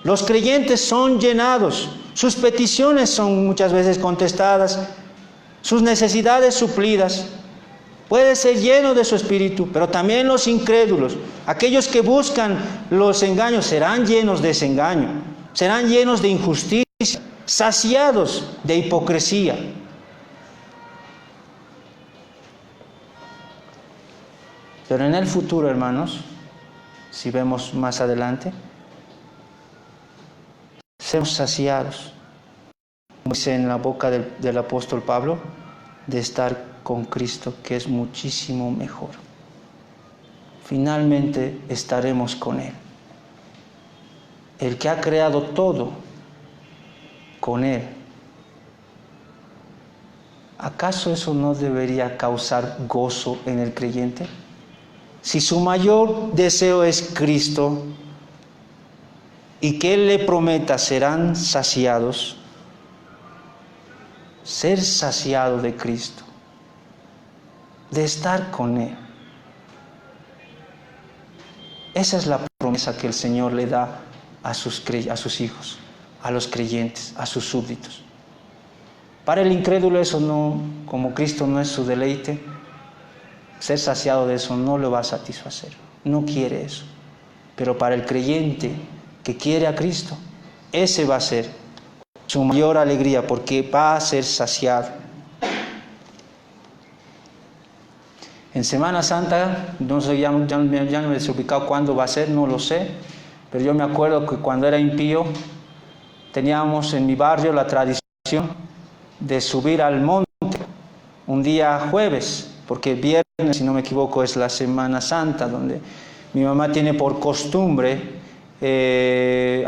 Los creyentes son llenados, sus peticiones son muchas veces contestadas, sus necesidades suplidas. Puede ser lleno de su espíritu, pero también los incrédulos, aquellos que buscan los engaños, serán llenos de ese engaño, serán llenos de injusticia, saciados de hipocresía. Pero en el futuro, hermanos, si vemos más adelante, seremos saciados, como dice en la boca del apóstol Pablo, de estar con Cristo, que es muchísimo mejor. Finalmente estaremos con Él. El que ha creado todo, con Él. ¿Acaso eso no debería causar gozo en el creyente? Si su mayor deseo es Cristo y que Él le prometa serán saciados, ser saciado de Cristo, de estar con Él. Esa es la promesa que el Señor le da a sus hijos, a los creyentes, a sus súbditos. Para el incrédulo eso no, como Cristo no es su deleite, ser saciado de eso no lo va a satisfacer, no quiere eso. Pero para el creyente que quiere a Cristo, ese va a ser su mayor alegría, porque va a ser saciado. En Semana Santa, no sé, ya no me he desubicado cuándo va a ser, no lo sé, pero yo me acuerdo que cuando era impío, teníamos en mi barrio la tradición de subir al monte un día jueves, porque el viernes, si no me equivoco, es la Semana Santa, donde mi mamá tiene por costumbre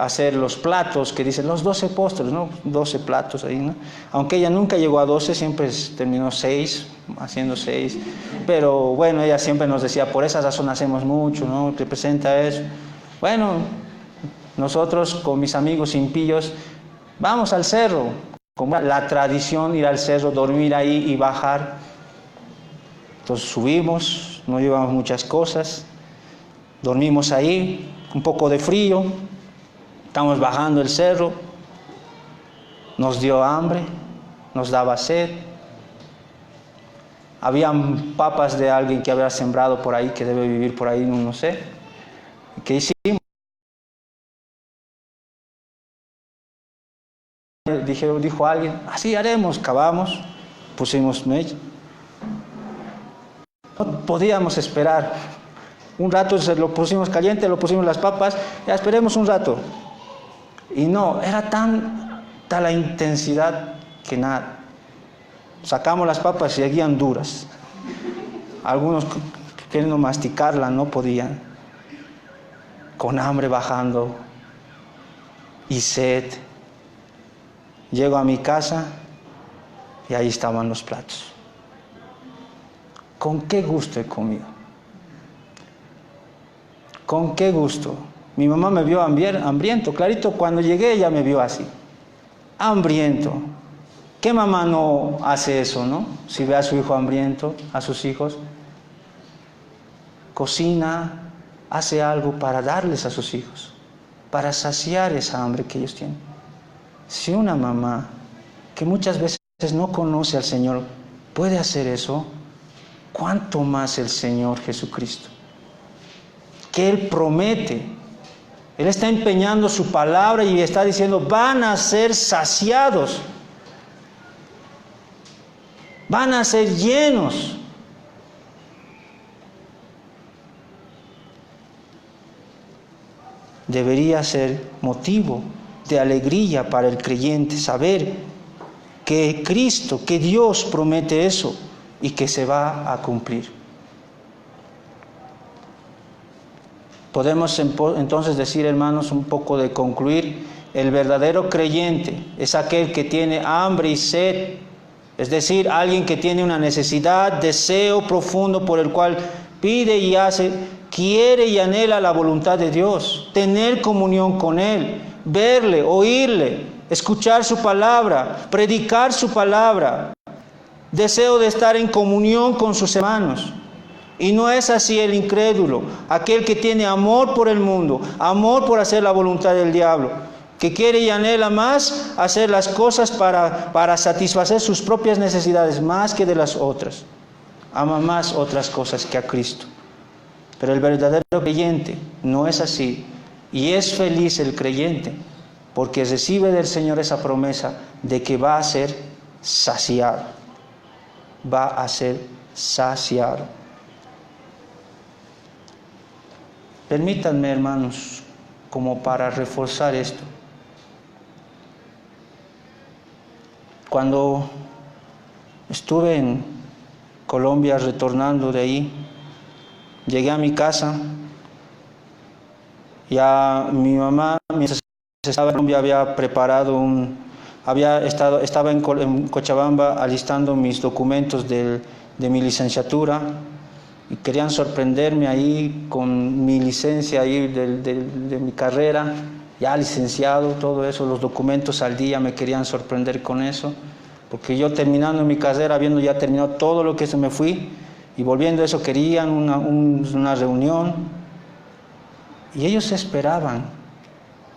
hacer los platos que dicen los 12 postres, ¿no? 12 platos ahí, ¿no? Aunque ella nunca llegó a 12, siempre terminó 6, haciendo 6, pero bueno, ella siempre nos decía, por esa razón hacemos mucho, ¿no? Representa eso. Bueno, nosotros con mis amigos impíos vamos al cerro, como la tradición, ir al cerro, dormir ahí y bajar. Entonces subimos, no llevamos muchas cosas, dormimos ahí, un poco de frío, estamos bajando el cerro, nos dio hambre, nos daba sed, habían papas de alguien que había sembrado por ahí, que debe vivir por ahí, no sé. ¿Qué hicimos? Dijo alguien, así haremos, cavamos, pusimos mecha. No podíamos esperar. Un rato se lo pusimos caliente, lo pusimos las papas, ya esperemos un rato. Y no, era tanta la intensidad que nada. Sacamos las papas y seguían duras. Algunos queriendo masticarla no podían. Con hambre bajando y sed. Llego a mi casa y ahí estaban los platos. ¿Con qué gusto he comido? ¿Con qué gusto? Mi mamá me vio hambriento, clarito, cuando llegué ella me vio así, hambriento. ¿Qué mamá no hace eso, no? Si ve a su hijo hambriento, a sus hijos, cocina, hace algo para darles a sus hijos, para saciar esa hambre que ellos tienen. Si una mamá que muchas veces no conoce al Señor puede hacer eso, ¿cuánto más el Señor Jesucristo? Que Él promete, Él está empeñando su palabra y está diciendo, van a ser saciados. van a ser llenos. Debería ser motivo de alegría para el creyente saber que Cristo, que Dios promete eso y que se va a cumplir. Podemos entonces decir, hermanos, un poco de concluir, el verdadero creyente es aquel que tiene hambre y sed, es decir, alguien que tiene una necesidad, deseo profundo por el cual pide y hace, quiere y anhela la voluntad de Dios, tener comunión con Él, verle, oírle, escuchar su palabra, predicar su palabra, deseo de estar en comunión con sus hermanos. Y no es así el incrédulo, aquel que tiene amor por el mundo, amor por hacer la voluntad del diablo, que quiere y anhela más hacer las cosas para satisfacer sus propias necesidades más que de las otras. Ama más otras cosas que a Cristo. Pero el verdadero creyente no es así. Y es feliz el creyente porque recibe del Señor esa promesa de que va a ser saciado. Va a ser saciado. Permítanme, hermanos, como para reforzar esto. Cuando estuve en Colombia retornando de ahí, llegué a mi casa, ya mi mamá, mientras estaba en Colombia, había preparado estaba en Cochabamba alistando mis documentos de mi licenciatura y querían sorprenderme ahí con mi licencia ahí de mi carrera, ya licenciado, todo eso, los documentos al día, me querían sorprender con eso, porque yo terminando mi carrera, habiendo ya terminado todo lo que se me fui, y volviendo a eso querían una reunión, y ellos esperaban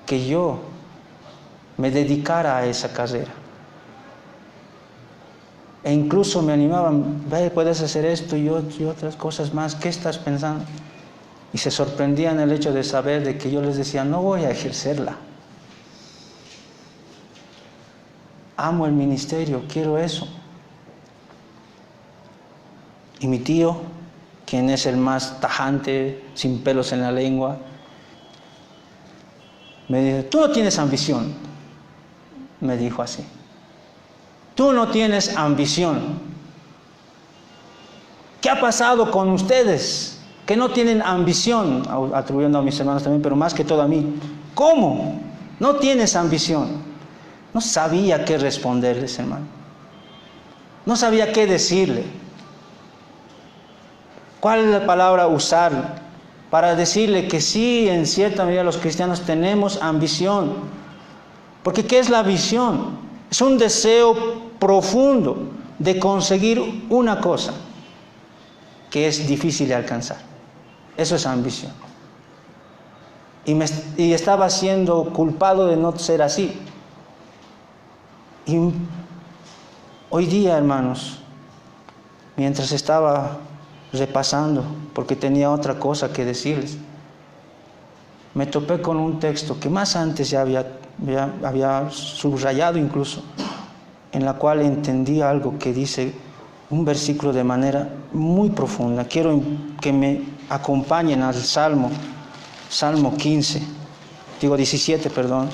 que yo me dedicara a esa carrera. E incluso me animaban, ve, puedes hacer esto y otras cosas más, ¿qué estás pensando? Y se sorprendían el hecho de saber de que yo les decía, no voy a ejercerla. Amo el ministerio, quiero eso. Y mi tío, quien es el más tajante, sin pelos en la lengua, me dijo, tú no tienes ambición, me dijo así. Tú no tienes ambición. ¿Qué ha pasado con ustedes? Que no tienen ambición, atribuyendo a mis hermanos también, pero más que todo a mí. ¿Cómo? No tienes ambición. No sabía qué responderles, hermano. No sabía qué decirle. ¿Cuál es la palabra usar para decirle que sí, en cierta medida los cristianos tenemos ambición? Porque ¿qué es la ambición? Es un deseo profundo de conseguir una cosa que es difícil de alcanzar. Eso es ambición. Y estaba siendo culpado de no ser así. Y hoy día, hermanos, mientras estaba repasando, porque tenía otra cosa que decirles, me topé con un texto que más antes ya había subrayado incluso, en la cual entendí algo que dice un versículo de manera muy profunda. Quiero que me acompañen al Salmo 17, perdón.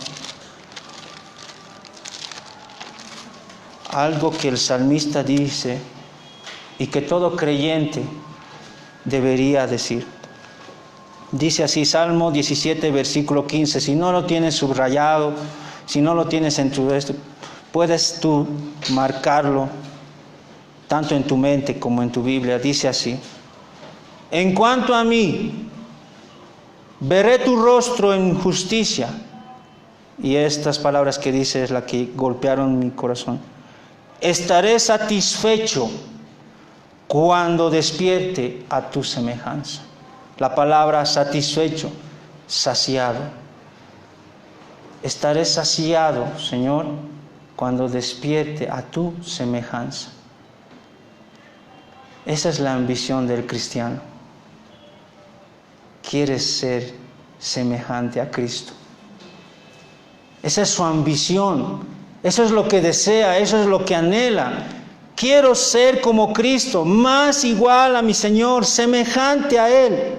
Algo que el salmista dice y que todo creyente debería decir. Dice así, Salmo 17, versículo 15. Si no lo tienes subrayado, si no lo tienes en tu puedes tú marcarlo tanto en tu mente como en tu Biblia. Dice así: en cuanto a mí, veré tu rostro en justicia. Y estas palabras que dice es la que golpearon mi corazón. Estaré satisfecho cuando despierte a tu semejanza. La palabra satisfecho, saciado. Estaré saciado, Señor, cuando despierte a tu semejanza. Esa es la ambición del cristiano. Quiere ser semejante a Cristo. Esa es su ambición. Eso es lo que desea, eso es lo que anhela. Quiero ser como Cristo, más igual a mi Señor, semejante a Él.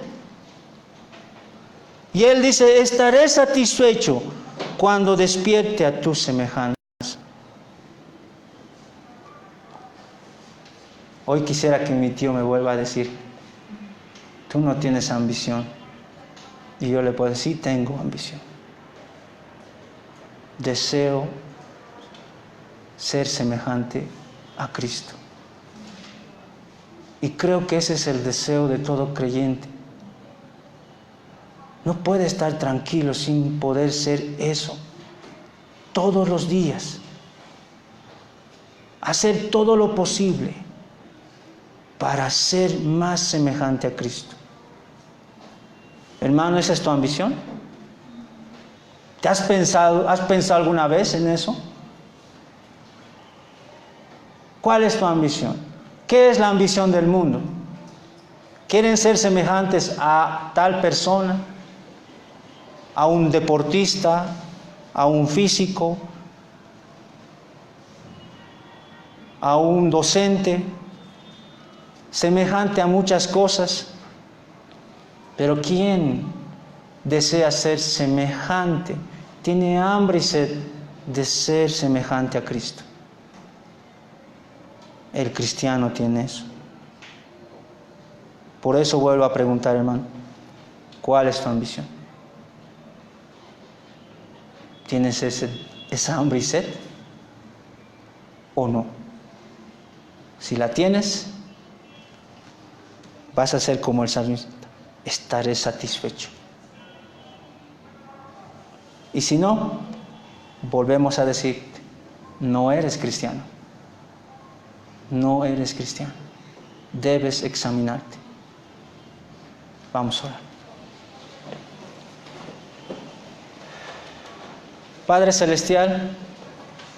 Y Él dice, estaré satisfecho cuando despierte a tu semejanza. Hoy quisiera que mi tío me vuelva a decir, tú no tienes ambición. Y yo le puedo decir, sí tengo ambición. Deseo ser semejante a Cristo. Y creo que ese es el deseo de todo creyente. No puede estar tranquilo sin poder ser eso. Todos los días. Hacer todo lo posible para ser más semejante a Cristo. Hermano, ¿esa es tu ambición? ¿Has pensado alguna vez en eso? ¿Cuál es tu ambición? ¿Qué es la ambición del mundo? ¿Quieren ser semejantes a tal persona? ¿A un deportista? ¿A un físico? ¿A un docente? Semejante a muchas cosas. Pero ¿quién desea ser semejante? Tiene hambre y sed de ser semejante a Cristo. El cristiano tiene eso. Por eso vuelvo a preguntar, hermano, ¿cuál es tu ambición? ¿Tienes esa hambre y sed? ¿O no? Si la tienes, vas a ser como el salmista. Estaré satisfecho. Y si no, volvemos a decir, no eres cristiano. No eres cristiano. Debes examinarte. Vamos a orar. Padre Celestial,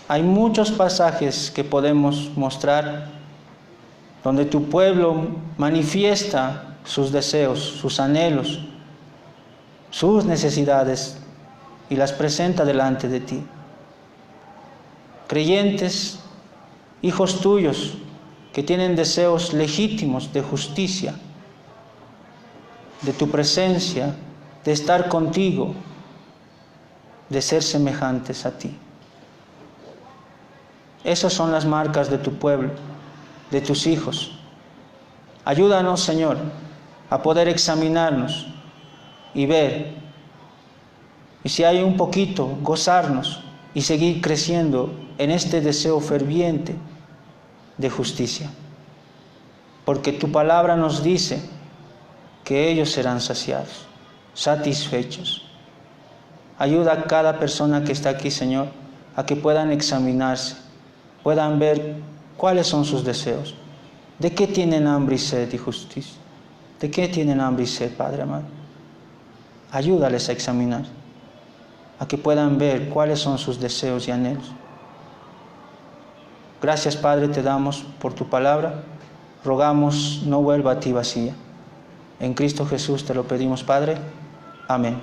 hay muchos pasajes que podemos mostrar donde tu pueblo manifiesta sus deseos, sus anhelos, sus necesidades y las presenta delante de ti. Creyentes, hijos tuyos, que tienen deseos legítimos de justicia, de tu presencia, de estar contigo, de ser semejantes a ti. Esas son las marcas de tu pueblo, de tus hijos. Ayúdanos, Señor, a poder examinarnos y ver, y si hay un poquito, gozarnos y seguir creciendo en este deseo ferviente de justicia. Porque tu palabra nos dice que ellos serán saciados, satisfechos. Ayuda a cada persona que está aquí, Señor, a que puedan examinarse, puedan ver cuáles son sus deseos, de qué tienen hambre y sed y justicia, de qué tienen hambre y sed, Padre amado. Ayúdales a examinar, a que puedan ver cuáles son sus deseos y anhelos. Gracias, Padre, te damos por tu palabra. Rogamos no vuelva a ti vacía. En Cristo Jesús te lo pedimos, Padre. Amén.